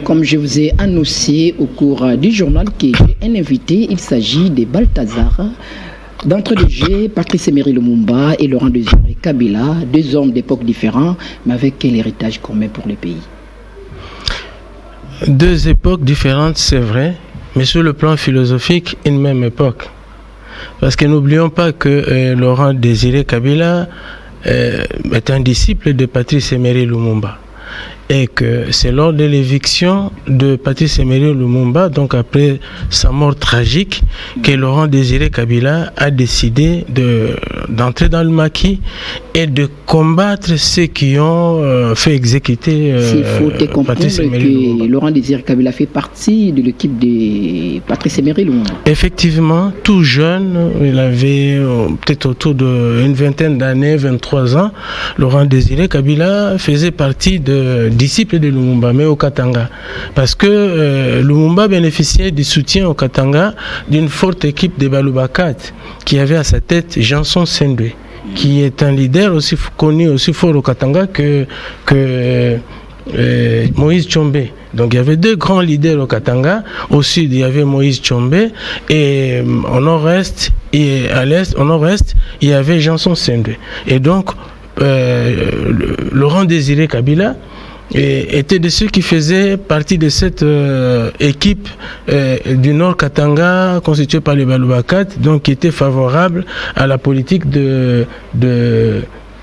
Comme je vous ai annoncé au cours du journal que j'ai un invité, il s'agit de Balthazar, d'entre les jeux, Patrice Emery Lumumba et Laurent Désiré Kabila, deux hommes d'époques différentes, mais avec quel héritage commun pour le pays? Deux époques différentes, c'est vrai, mais sur le plan philosophique, une même époque. Parce que n'oublions pas que Laurent Désiré Kabila est un disciple de Patrice Emery Lumumba. Et que c'est lors de l'éviction de Patrice Emery Lumumba, donc après sa mort tragique, que Laurent Désiré Kabila a décidé d'entrer dans le maquis et de combattre ceux qui ont fait exécuter Patrice Emery Lumumba. Laurent Désiré Kabila fait partie de l'équipe de Patrice Emery Lumumba. Effectivement, tout jeune, il avait peut-être autour d'une vingtaine d'années, 23 ans, Laurent Désiré Kabila faisait partie disciple de Lumumba, mais au Katanga. Parce que Lumumba bénéficiait du soutien au Katanga d'une forte équipe de Balubakat qui avait à sa tête Janson Sendwe, qui est un leader aussi connu, aussi fort au Katanga que Moïse Tshombe. Donc il y avait deux grands leaders au Katanga. Au sud, il y avait Moïse Tshombe, et au nord-est et à l'est, au nord-est, il y avait Janson Sendwe. Et donc Laurent Désiré Kabila était de ceux qui faisaient partie de cette équipe du Nord Katanga constituée par les Balubakat, donc qui était favorable à la politique de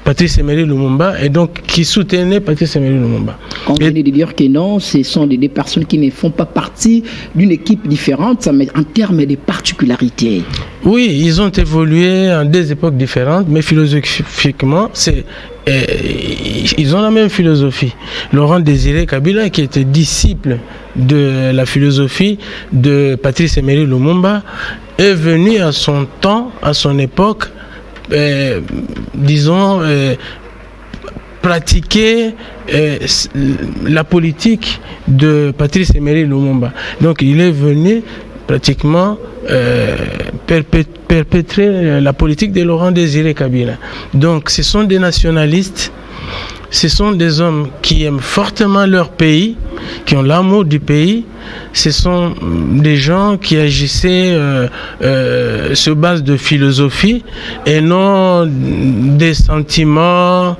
Patrice Emery Lumumba, et donc qui soutenait Patrice Emery Lumumba. On venait de dire que non, ce sont des personnes qui ne font pas partie d'une équipe différente, mais en termes de particularités. Oui, ils ont évolué en deux époques différentes, mais philosophiquement, ils ont la même philosophie. Laurent Désiré Kabila, qui était disciple de la philosophie de Patrice Emery Lumumba, est venu à son temps, à son époque, pratiquer la politique de Patrice Emery Lumumba. Donc il est venu pratiquement perpétrer la politique de Laurent Désiré Kabila. Donc ce sont des nationalistes, ce sont des hommes qui aiment fortement leur pays, qui ont l'amour du pays. Ce sont des gens qui agissaient sur base de philosophie et non des sentiments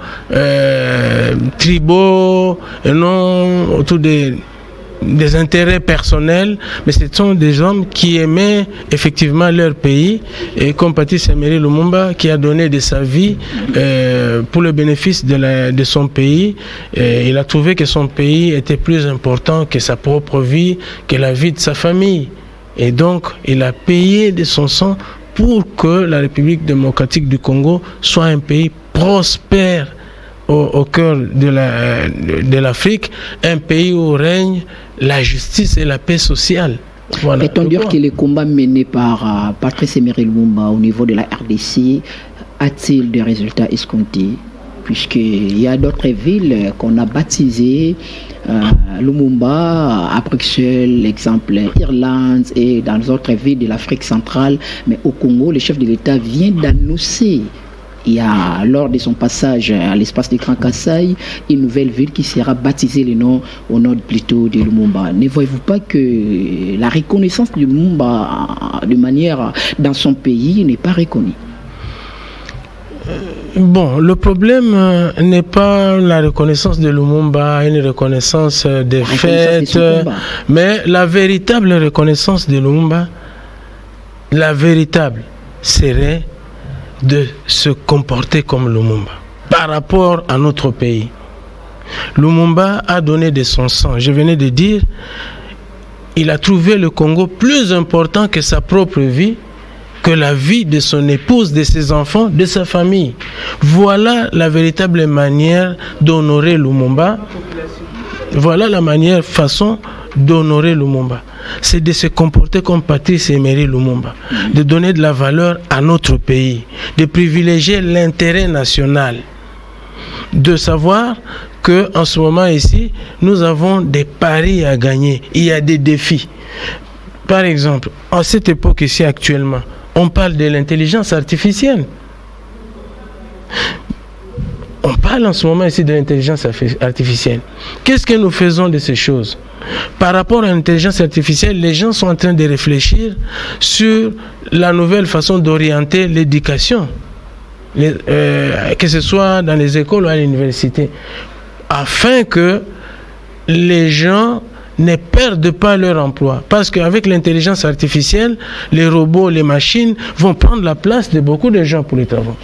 tribaux, et non autour des intérêts personnels, mais ce sont des hommes qui aimaient effectivement leur pays, et comme Patrice Emery Lumumba, qui a donné de sa vie pour le bénéfice de son pays. Il a trouvé que son pays était plus important que sa propre vie, que la vie de sa famille, et donc il a payé de son sang pour que la République démocratique du Congo soit un pays prospère au cœur de l'Afrique, un pays où règne la justice et la paix sociale. Voilà. Peut-on dire que les combats menés par Patrice Emery Lumumba au niveau de la RDC a-t-il des résultats escomptés? Puisqu'il y a d'autres villes qu'on a baptisées Lumumba, à Bruxelles, l'exemple Irlande, et dans d'autres villes de l'Afrique centrale. Mais au Congo, le chef de l'État vient d'annoncer, lors de son passage à l'espace du Grand Kassai, une nouvelle ville qui sera baptisée au nom plutôt de Lumumba. Ne voyez-vous pas que la reconnaissance de Lumumba de manière dans son pays n'est pas reconnue? Bon, le problème n'est pas la reconnaissance de Lumumba, une reconnaissance des faits, mais la véritable reconnaissance de Lumumba, la véritable, serait de se comporter comme Lumumba par rapport à notre pays. Lumumba a donné de son sang. Je venais de dire, il a trouvé le Congo plus important que sa propre vie, que la vie de son épouse, de ses enfants, de sa famille. Voilà la véritable manière d'honorer Lumumba. Voilà la façon d'honorer Lumumba. C'est de se comporter comme Patrice Emery Lumumba, de donner de la valeur à notre pays, de privilégier l'intérêt national, de savoir qu'en ce moment ici, nous avons des paris à gagner, il y a des défis. Par exemple, en cette époque ici actuellement, on parle de l'intelligence artificielle. On parle en ce moment ici de l'intelligence artificielle. Qu'est-ce que nous faisons de ces choses? Par rapport à l'intelligence artificielle, les gens sont en train de réfléchir sur la nouvelle façon d'orienter l'éducation, que ce soit dans les écoles ou à l'université, afin que les gens ne perdent pas leur emploi. Parce qu'avec l'intelligence artificielle, les robots, les machines vont prendre la place de beaucoup de gens pour les travaux.